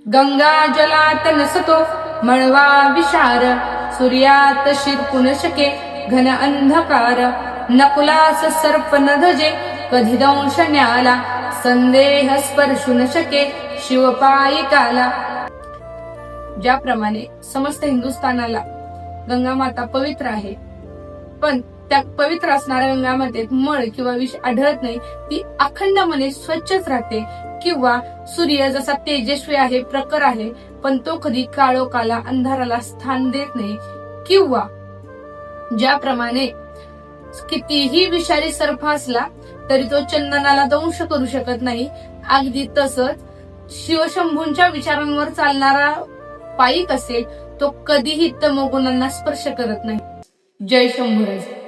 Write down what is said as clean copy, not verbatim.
गंगा जलात नसतो मळवा विशार, सूर्यात शिरकू शके घन अंधकार, नकुलास सर्प न धजे कधी दंश न्याला, संदेह स्पर्शू न शके शिवपायिकाला. ज्याप्रमाणे समस्त हिंदुस्थानाला गंगा माता पवित्र आहे, पण त्या पवित्र असणाऱ्या गंगामातेत मळ किंवा विष आढळत नाही. ती अखंडपणे स्वच्छच राहते. किंवा सूर्य जसा तेजस्वी आहे, प्रखर आहे, पण तो कधी काळोखाला अंधाराला स्थान देत नाही. किंवा ज्याप्रमाणे कितीही विषारी सर्प असला तरी तो चंदनाला दंश करू शकत नाही, अगदी तसंच शिवशंभूंच्या विचारांवर चालणारा पायिक असेल तो कधीही तमोगुणांना स्पर्श करत नाही. जय शंभूराज.